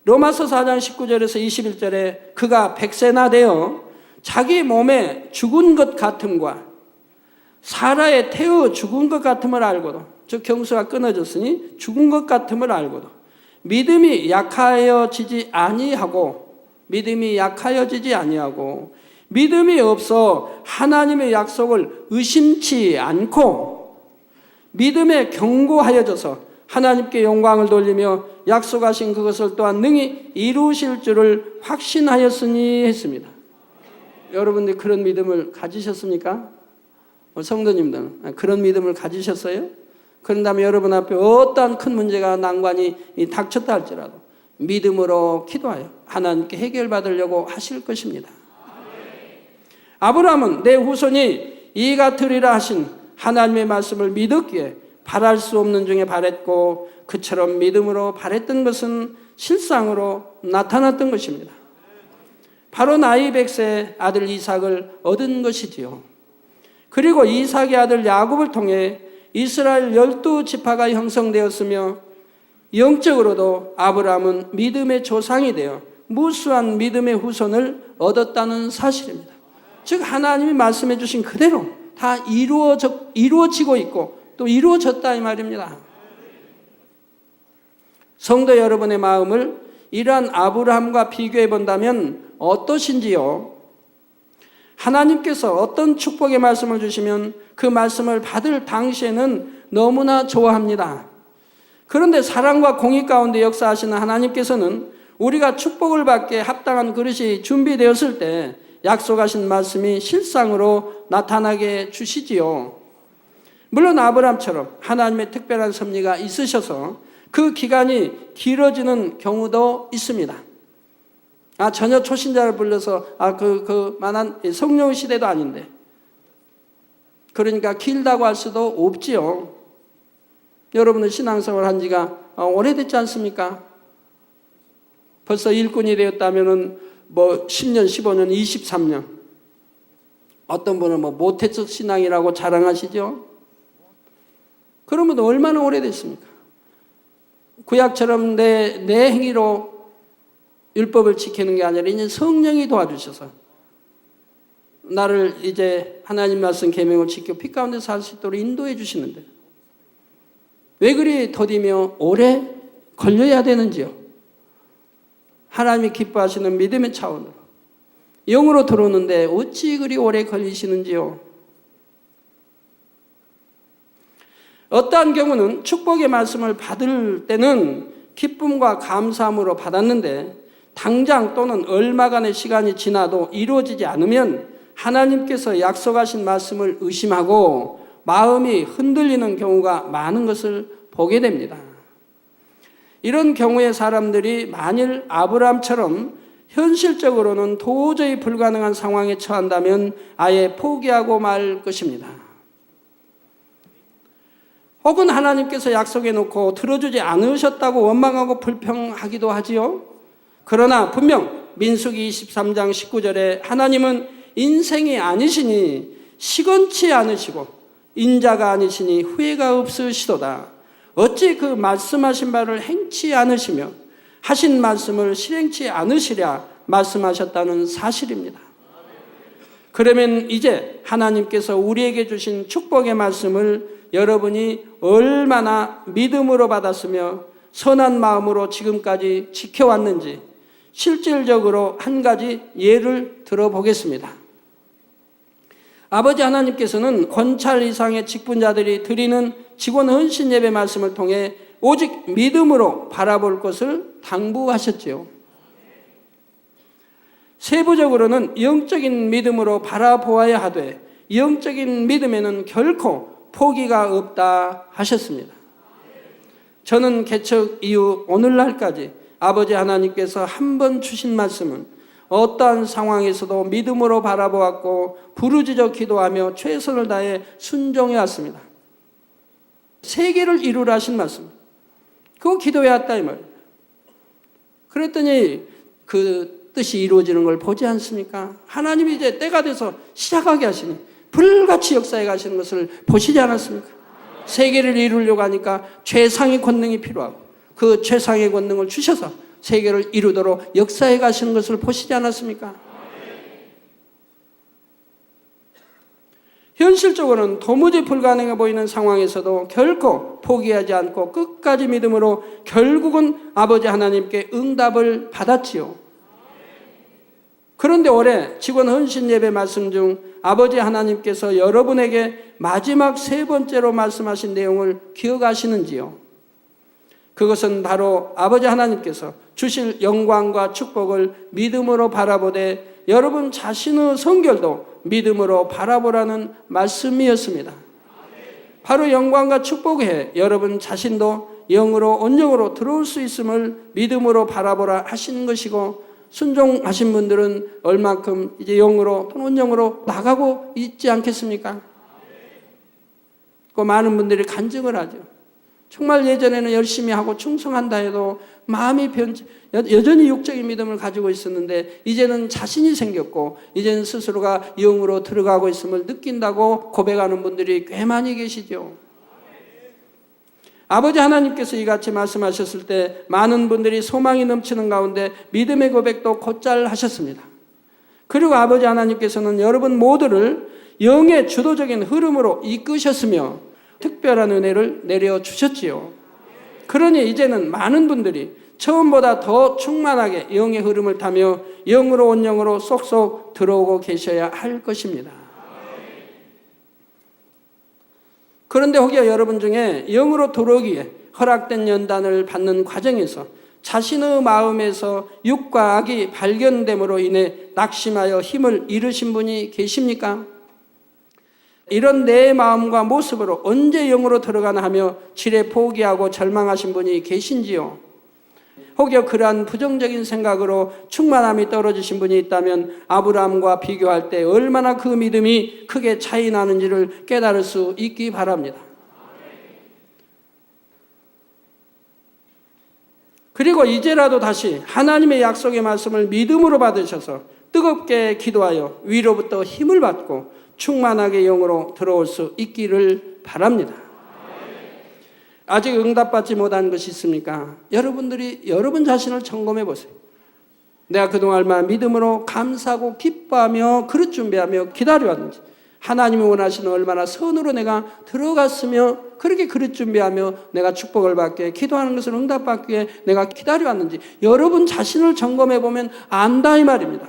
로마서 4장 19절에서 21절에 그가 100세나 되어 자기 몸에 죽은 것 같음과 사라에 태워 죽은 것 같음을 알고도 즉 경수가 끊어졌으니 죽은 것 같음을 알고도 믿음이 약하여지지 아니하고 믿음이 없어 하나님의 약속을 의심치 않고 믿음에 견고하여져서 하나님께 영광을 돌리며 약속하신 그것을 또한 능히 이루실 줄을 확신하였으니 했습니다. 여러분들 그런 믿음을 가지셨습니까? 성도님들 그런 믿음을 가지셨어요? 그런 다음에 여러분 앞에 어떠한 큰 문제가 난관이 닥쳤다 할지라도 믿음으로 기도하여 하나님께 해결받으려고 하실 것입니다. 아브라함은 내 후손이 이가 되리라 하신 하나님의 말씀을 믿었기에 바랄 수 없는 중에 바랬고 그처럼 믿음으로 바랬던 것은 실상으로 나타났던 것입니다. 바로 나이 100세 아들 이삭을 얻은 것이지요. 그리고 이삭의 아들 야곱을 통해 이스라엘 12지파가 형성되었으며 영적으로도 아브라함은 믿음의 조상이 되어 무수한 믿음의 후손을 얻었다는 사실입니다. 즉 하나님이 말씀해 주신 그대로 다 이루어지고 있고 또 이루어졌다 이 말입니다. 성도 여러분의 마음을 이러한 아브라함과 비교해 본다면 어떠신지요? 하나님께서 어떤 축복의 말씀을 주시면 그 말씀을 받을 당시에는 너무나 좋아합니다. 그런데 사랑과 공의 가운데 역사하시는 하나님께서는 우리가 축복을 받기에 합당한 그릇이 준비되었을 때 약속하신 말씀이 실상으로 나타나게 주시지요. 물론 아브라함처럼 하나님의 특별한 섭리가 있으셔서 그 기간이 길어지는 경우도 있습니다. 전혀 초신자를 불러서 만한 성령 시대도 아닌데 그러니까 길다고 할 수도 없지요. 여러분은 신앙생활 한 지가 오래됐지 않습니까? 벌써 일꾼이 되었다면은 10년, 15년, 23년. 어떤 분은 모태적 신앙이라고 자랑하시죠? 그러면 얼마나 오래됐습니까? 구약처럼 내 행위로 율법을 지키는 게 아니라 이제 성령이 도와주셔서 나를 이제 하나님 말씀 계명을 지켜 피 가운데 살 수 있도록 인도해 주시는데 왜 그리 더디며 오래 걸려야 되는지요? 하나님이 기뻐하시는 믿음의 차원으로 영으로 들어오는데 어찌 그리 오래 걸리시는지요? 어떠한 경우는 축복의 말씀을 받을 때는 기쁨과 감사함으로 받았는데 당장 또는 얼마간의 시간이 지나도 이루어지지 않으면 하나님께서 약속하신 말씀을 의심하고 마음이 흔들리는 경우가 많은 것을 보게 됩니다. 이런 경우에 사람들이 만일 아브라함처럼 현실적으로는 도저히 불가능한 상황에 처한다면 아예 포기하고 말 것입니다. 혹은 하나님께서 약속해 놓고 들어주지 않으셨다고 원망하고 불평하기도 하지요. 그러나 분명 민수기 23장 19절에 하나님은 인생이 아니시니 시건치 않으시고 인자가 아니시니 후회가 없으시도다. 어찌 그 말씀하신 바를 행치 않으시며 하신 말씀을 실행치 않으시랴 말씀하셨다는 사실입니다. 그러면 이제 하나님께서 우리에게 주신 축복의 말씀을 여러분이 얼마나 믿음으로 받았으며 선한 마음으로 지금까지 지켜왔는지 실질적으로 한 가지 예를 들어보겠습니다. 아버지 하나님께서는 권찰 이상의 직분자들이 드리는 직원 헌신 예배 말씀을 통해 오직 믿음으로 바라볼 것을 당부하셨지요. 세부적으로는 영적인 믿음으로 바라보아야 하되 영적인 믿음에는 결코 포기가 없다 하셨습니다. 저는 개척 이후 오늘날까지 아버지 하나님께서 한 번 주신 말씀은 어떠한 상황에서도 믿음으로 바라보았고 부르짖어 기도하며 최선을 다해 순종해 왔습니다. 세계를 이루라 하신 말씀, 그거 기도해 왔다 이 말이에요. 그랬더니 그 뜻이 이루어지는 걸 보지 않습니까? 하나님이 이제 때가 돼서 시작하게 하시니 불같이 역사해 가시는 것을 보시지 않았습니까? 세계를 이루려고 하니까 최상의 권능이 필요하고 그 최상의 권능을 주셔서 세계를 이루도록 역사해 가시는 것을 보시지 않았습니까? 현실적으로는 도무지 불가능해 보이는 상황에서도 결코 포기하지 않고 끝까지 믿음으로 결국은 아버지 하나님께 응답을 받았지요. 그런데 올해 직원 헌신 예배 말씀 중 아버지 하나님께서 여러분에게 마지막 3번째로 말씀하신 내용을 기억하시는지요? 그것은 바로 아버지 하나님께서 주실 영광과 축복을 믿음으로 바라보되 여러분 자신의 성결도 믿음으로 바라보라는 말씀이었습니다. 바로 영광과 축복의 여러분 자신도 영으로 온영으로 들어올 수 있음을 믿음으로 바라보라 하시는 것이고, 순종하신 분들은 얼만큼 이제 영으로 또는 온영으로 나가고 있지 않겠습니까? 그 많은 분들이 간증을 하죠. 정말 예전에는 열심히 하고 충성한다 해도 마음이 여전히 육적인 믿음을 가지고 있었는데 이제는 자신이 생겼고 이제는 스스로가 영으로 들어가고 있음을 느낀다고 고백하는 분들이 꽤 많이 계시죠. 아버지 하나님께서 이같이 말씀하셨을 때 많은 분들이 소망이 넘치는 가운데 믿음의 고백도 곧잘 하셨습니다. 그리고 아버지 하나님께서는 여러분 모두를 영의 주도적인 흐름으로 이끄셨으며 특별한 은혜를 내려주셨지요. 그러니 이제는 많은 분들이 처음보다 더 충만하게 영의 흐름을 타며 영으로 온영으로 쏙쏙 들어오고 계셔야 할 것입니다. 그런데 혹여 여러분 중에 영으로 들어오기에 허락된 연단을 받는 과정에서 자신의 마음에서 육과 악이 발견됨으로 인해 낙심하여 힘을 잃으신 분이 계십니까? 이런 내 마음과 모습으로 언제 영으로 들어가나 하며 지레 포기하고 절망하신 분이 계신지요? 혹여 그러한 부정적인 생각으로 충만함이 떨어지신 분이 있다면 아브라함과 비교할 때 얼마나 그 믿음이 크게 차이 나는지를 깨달을 수 있기 바랍니다. 그리고 이제라도 다시 하나님의 약속의 말씀을 믿음으로 받으셔서 뜨겁게 기도하여 위로부터 힘을 받고 충만하게 영으로 들어올 수 있기를 바랍니다. 아직 응답받지 못한 것이 있습니까? 여러분들이 여러분 자신을 점검해 보세요. 내가 그동안 얼마나 믿음으로 감사하고 기뻐하며 그릇 준비하며 기다려왔는지, 하나님이 원하시는 얼마나 선으로 내가 들어갔으며 그렇게 그릇 준비하며 내가 축복을 받기에 기도하는 것을 응답받기 위해 내가 기다려왔는지 여러분 자신을 점검해 보면 안다 이 말입니다.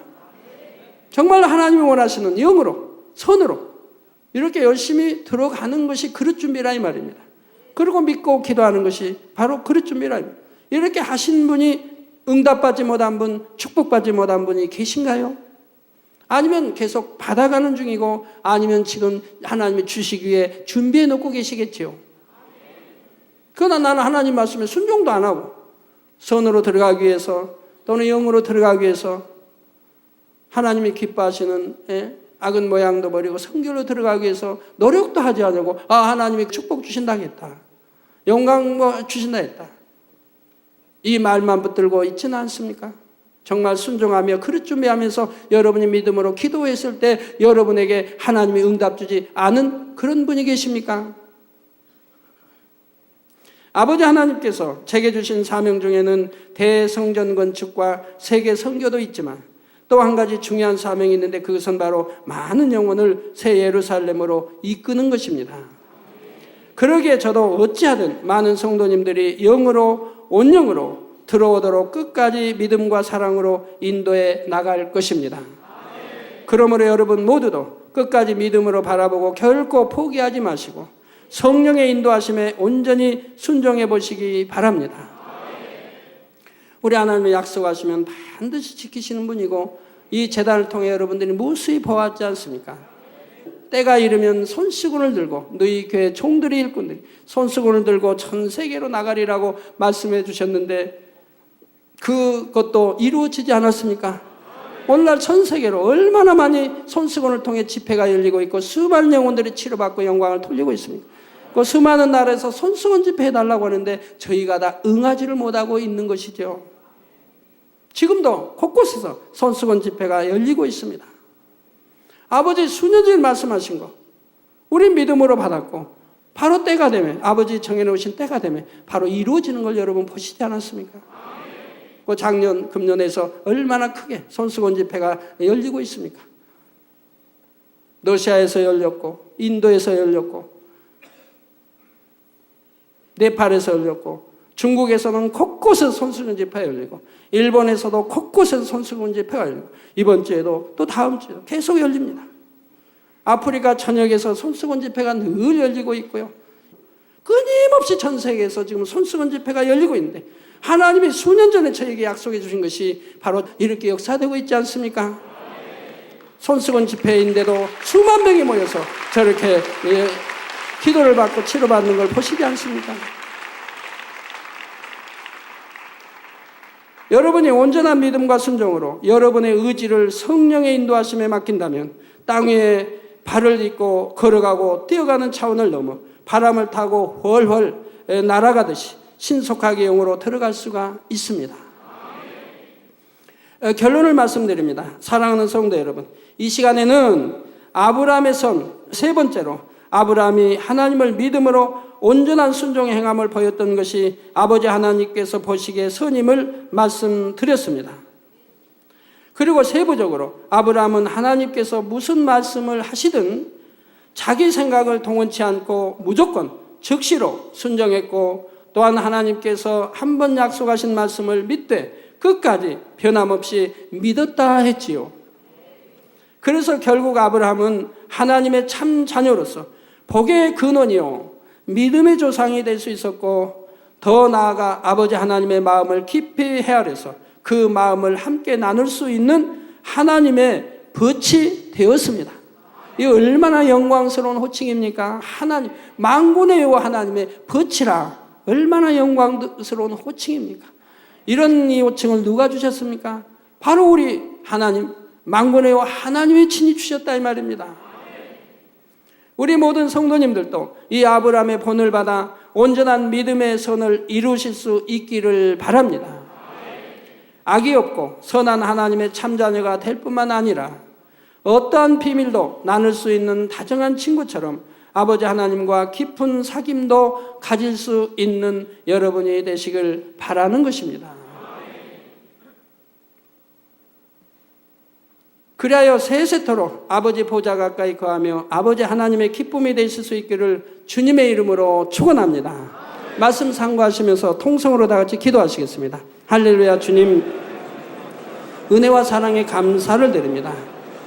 정말 하나님이 원하시는 영으로 선으로 이렇게 열심히 들어가는 것이 그릇 준비라 이 말입니다. 그리고 믿고 기도하는 것이 바로 그릇 준비라. 이렇게 하신 분이 응답받지 못한 분, 축복받지 못한 분이 계신가요? 아니면 계속 받아가는 중이고 아니면 지금 하나님이 주시기 위해 준비해 놓고 계시겠지요. 그러나 나는 하나님 말씀에 순종도 안 하고 선으로 들어가기 위해서 또는 영으로 들어가기 위해서 하나님이 기뻐하시는 악은 모양도 버리고 성결로 들어가기 위해서 노력도 하지 않고 하나님이 축복 주신다 했다. 영광 주신다 했다. 이 말만 붙들고 있지는 않습니까? 정말 순종하며 그릇 준비하면서 여러분이 믿음으로 기도했을 때 여러분에게 하나님이 응답 주지 않은 그런 분이 계십니까? 아버지 하나님께서 제게 주신 사명 중에는 대성전 건축과 세계 선교도 있지만 또 한 가지 중요한 사명이 있는데 그것은 바로 많은 영혼을 새 예루살렘으로 이끄는 것입니다. 그러기에 저도 어찌하든 많은 성도님들이 영으로 온영으로 들어오도록 끝까지 믿음과 사랑으로 인도해 나갈 것입니다. 그러므로 여러분 모두도 끝까지 믿음으로 바라보고 결코 포기하지 마시고 성령의 인도하심에 온전히 순종해 보시기 바랍니다. 우리 하나님의 약속하시면 반드시 지키시는 분이고 이 제단을 통해 여러분들이 무수히 보았지 않습니까? 때가 이르면 손수건을 들고 너희 교회 종들이 일꾼들이 손수건을 들고 전 세계로 나가리라고 말씀해 주셨는데 그것도 이루어지지 않았습니까? 오늘날 전 세계로 얼마나 많이 손수건을 통해 집회가 열리고 있고 수많은 영혼들이 치료받고 영광을 돌리고 있습니다. 그 수많은 나라에서 손수건 집회 해달라고 하는데 저희가 다 응하지를 못하고 있는 것이죠. 지금도 곳곳에서 손수건 집회가 열리고 있습니다. 아버지 수년 전에 말씀하신 거 우리 믿음으로 받았고 바로 때가 되면 아버지 정해놓으신 때가 되면 바로 이루어지는 걸 여러분 보시지 않았습니까? 그 작년 금년에서 얼마나 크게 손수건 집회가 열리고 있습니까? 러시아에서 열렸고 인도에서 열렸고 네팔에서 열렸고 중국에서는 곳곳에서 손수건 집회가 열리고 일본에서도 곳곳에서 손수건 집회가 열리고 이번 주에도 또 다음 주에도 계속 열립니다. 아프리카 전역에서 손수건 집회가 늘 열리고 있고요. 끊임없이 전 세계에서 지금 손수건 집회가 열리고 있는데 하나님이 수년 전에 저에게 약속해 주신 것이 바로 이렇게 역사되고 있지 않습니까? 손수건 집회인데도 수만 명이 모여서 저렇게 기도를 받고 치료받는 걸 보시지 않습니까? 여러분이 온전한 믿음과 순종으로 여러분의 의지를 성령의 인도하심에 맡긴다면 땅 위에 발을 딛고 걸어가고 뛰어가는 차원을 넘어 바람을 타고 훨훨 날아가듯이 신속하게 영으로 들어갈 수가 있습니다. 결론을 말씀드립니다. 사랑하는 성도 여러분, 이 시간에는 아브라함의 선 세 번째로 아브라함이 하나님을 믿음으로 온전한 순종의 행함을 보였던 것이 아버지 하나님께서 보시기에 선임을 말씀드렸습니다. 그리고 세부적으로 아브라함은 하나님께서 무슨 말씀을 하시든 자기 생각을 동원치 않고 무조건 즉시로 순종했고, 또한 하나님께서 한 번 약속하신 말씀을 믿되 끝까지 변함없이 믿었다 했지요. 그래서 결국 아브라함은 하나님의 참 자녀로서 복의 근원이요 믿음의 조상이 될 수 있었고, 더 나아가 아버지 하나님의 마음을 깊이 헤아려서 그 마음을 함께 나눌 수 있는 하나님의 벗이 되었습니다. 이 얼마나 영광스러운 호칭입니까? 하나님, 만군의 여호와 하나님의 벗이라 얼마나 영광스러운 호칭입니까? 이런 이 호칭을 누가 주셨습니까? 바로 우리 하나님, 만군의 여호와 하나님이 친히 주셨다 이 말입니다. 우리 모든 성도님들도 이 아브라함의 본을 받아 온전한 믿음의 선을 이루실 수 있기를 바랍니다. 악이 없고 선한 하나님의 참자녀가 될 뿐만 아니라 어떠한 비밀도 나눌 수 있는 다정한 친구처럼 아버지 하나님과 깊은 사귐도 가질 수 있는 여러분이 되시길 바라는 것입니다. 그리하여 세세토록 아버지 보좌 가까이 거하며 아버지 하나님의 기쁨이 되실 수 있기를 주님의 이름으로 축원합니다. 말씀 상고하시면서 통성으로 다 같이 기도하시겠습니다. 할렐루야. 주님, 은혜와 사랑에 감사를 드립니다.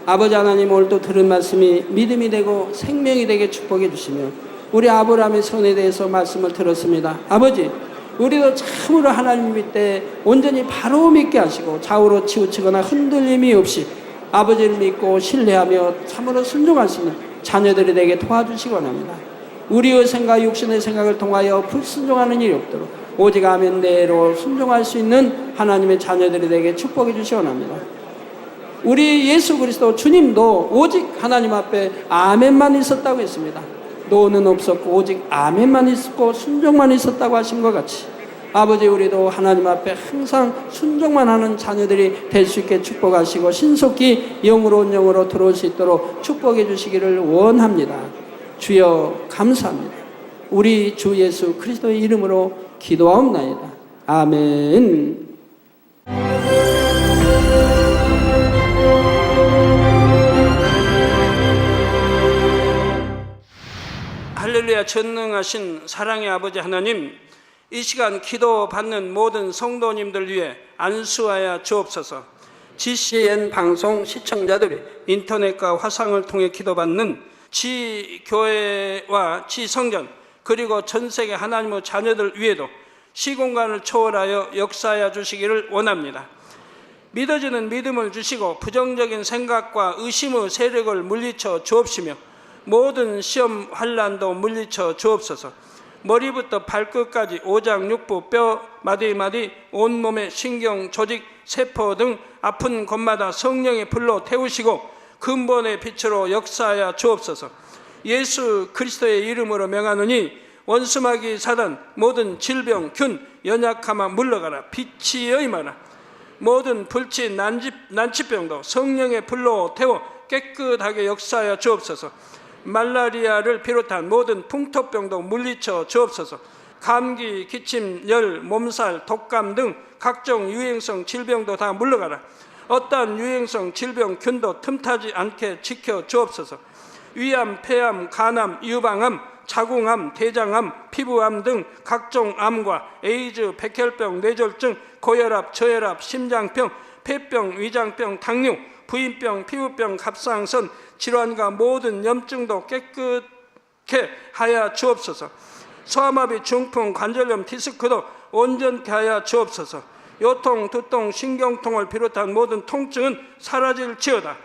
아버지 하나님, 오늘도 들은 말씀이 믿음이 되고 생명이 되게 축복해 주시며 우리 아브라함의 선에 대해서 말씀을 들었습니다. 아버지, 우리도 참으로 하나님 믿되 온전히 바로 믿게 하시고 좌우로 치우치거나 흔들림이 없이 아버지를 믿고 신뢰하며 참으로 순종할 수 있는 자녀들이 되게 도와주시기 원합니다. 우리의 생각, 육신의 생각을 통하여 불순종하는 일이 없도록 오직 아멘대로 순종할 수 있는 하나님의 자녀들이 되게 축복해 주시기 원합니다. 우리 예수 그리스도 주님도 오직 하나님 앞에 아멘만 있었다고 했습니다. 노는 없었고 오직 아멘만 있었고 순종만 있었다고 하신 것 같이 아버지, 우리도 하나님 앞에 항상 순종만 하는 자녀들이 될 수 있게 축복하시고 신속히 영으로 영으로 들어올 수 있도록 축복해 주시기를 원합니다. 주여 감사합니다. 우리 주 예수 그리스도의 이름으로 기도하옵나이다. 아멘. 할렐루야. 전능하신 사랑의 아버지 하나님, 이 시간 기도 받는 모든 성도님들 위해 안수하여 주옵소서. GCN 방송 시청자들이 인터넷과 화상을 통해 기도받는 지교회와 지성전 그리고 전세계 하나님의 자녀들 위에도 시공간을 초월하여 역사하여 주시기를 원합니다. 믿어지는 믿음을 주시고 부정적인 생각과 의심의 세력을 물리쳐 주옵시며 모든 시험 환난도 물리쳐 주옵소서. 머리부터 발끝까지 오장육부, 뼈, 마디마디, 온몸의 신경, 조직, 세포 등 아픈 곳마다 성령의 불로 태우시고 근본의 빛으로 역사하여 주옵소서. 예수 그리스도의 이름으로 명하노니 원수마귀 사단 모든 질병, 균, 연약함아 물러가라. 빛이 임하라. 모든 불치, 난치병도 성령의 불로 태워 깨끗하게 역사하여 주옵소서. 말라리아를 비롯한 모든 풍토병도 물리쳐 주옵소서. 감기, 기침, 열, 몸살, 독감 등 각종 유행성 질병도 다 물러가라. 어떠한 유행성 질병, 균도 틈타지 않게 지켜 주옵소서. 위암, 폐암, 간암, 유방암, 자궁암, 대장암, 피부암 등 각종 암과 에이즈, 백혈병, 뇌졸중, 고혈압, 저혈압, 심장병, 폐병, 위장병, 당뇨, 부인병, 피부병, 갑상선 질환과 모든 염증도 깨끗게 하여 주옵소서. 소아마비, 중풍, 관절염, 디스크도 온전케 하여 주옵소서. 요통, 두통, 신경통을 비롯한 모든 통증은 사라질지어다.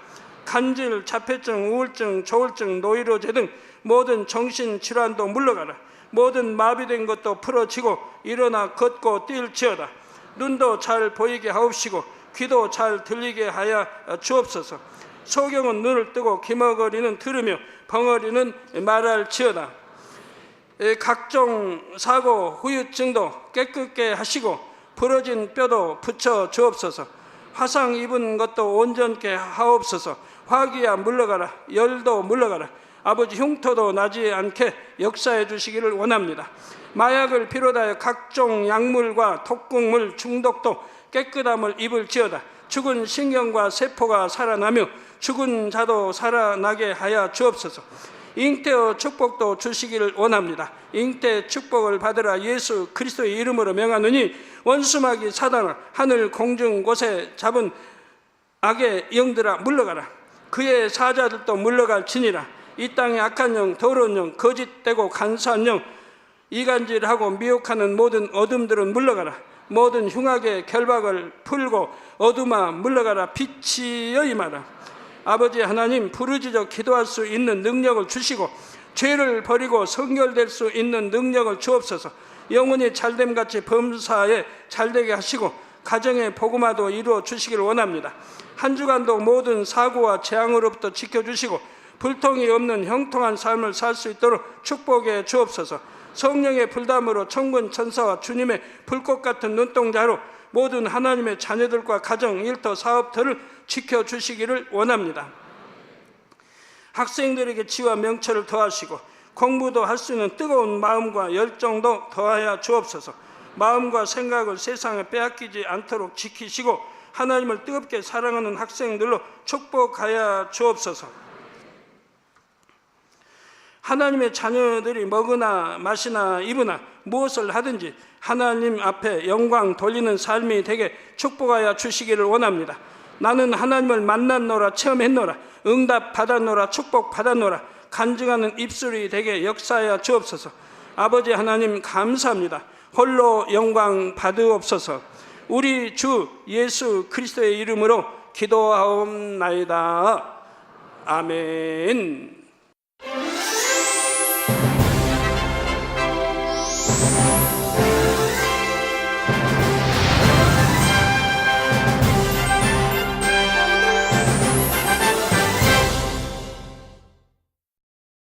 간질, 자폐증, 우울증, 조울증, 노이로제 등 모든 정신질환도 물러가라. 모든 마비된 것도 풀어지고 일어나 걷고 뛸지어다. 눈도 잘 보이게 하옵시고 귀도 잘 들리게 하여 주옵소서. 소경은 눈을 뜨고 기머거리는 들으며 벙어리는 말할지어다. 각종 사고 후유증도 깨끗게 하시고 부러진 뼈도 붙여 주옵소서. 화상 입은 것도 온전케 하옵소서. 화기야 물러가라. 열도 물러가라. 아버지 흉터도 나지 않게 역사해 주시기를 원합니다. 마약을 비롯하여 각종 약물과 독극물 중독도 깨끗함을 입을지어다. 죽은 신경과 세포가 살아나며 죽은 자도 살아나게 하여 주옵소서. 잉태의 축복도 주시기를 원합니다. 잉태 축복을 받으라. 예수 그리스도의 이름으로 명하노니 원수마귀 사단아 하늘 공중 곳에 잡은 악의 영들아 물러가라. 그의 사자들도 물러갈지니라. 이 땅의 악한 영, 더러운 영, 거짓되고 간사한 영, 이간질하고 미혹하는 모든 어둠들은 물러가라. 모든 흉악의 결박을 풀고 어둠아 물러가라. 빛이여 임하라. 아버지 하나님, 부르짖어 기도할 수 있는 능력을 주시고 죄를 버리고 성결될 수 있는 능력을 주옵소서. 영혼이 잘됨같이 범사에 잘되게 하시고 가정의 복음화도 이루어 주시기를 원합니다. 한 주간도 모든 사고와 재앙으로부터 지켜주시고 불통이 없는 형통한 삶을 살 수 있도록 축복해 주옵소서. 성령의 불담으로 천군 천사와 주님의 불꽃 같은 눈동자로 모든 하나님의 자녀들과 가정, 일터, 사업터를 지켜주시기를 원합니다. 학생들에게 지와 명철을 더하시고 공부도 할 수 있는 뜨거운 마음과 열정도 더하여 주옵소서. 마음과 생각을 세상에 빼앗기지 않도록 지키시고 하나님을 뜨겁게 사랑하는 학생들로 축복하여 주옵소서. 하나님의 자녀들이 먹으나 마시나 입으나 무엇을 하든지 하나님 앞에 영광 돌리는 삶이 되게 축복하여 주시기를 원합니다. 나는 하나님을 만났노라, 체험했노라, 응답 받았노라, 축복 받았노라, 간증하는 입술이 되게 역사하여 주옵소서. 아버지 하나님 감사합니다. 홀로 영광 받으옵소서. 우리 주 예수 그리스도의 이름으로 기도하옵나이다. 아멘.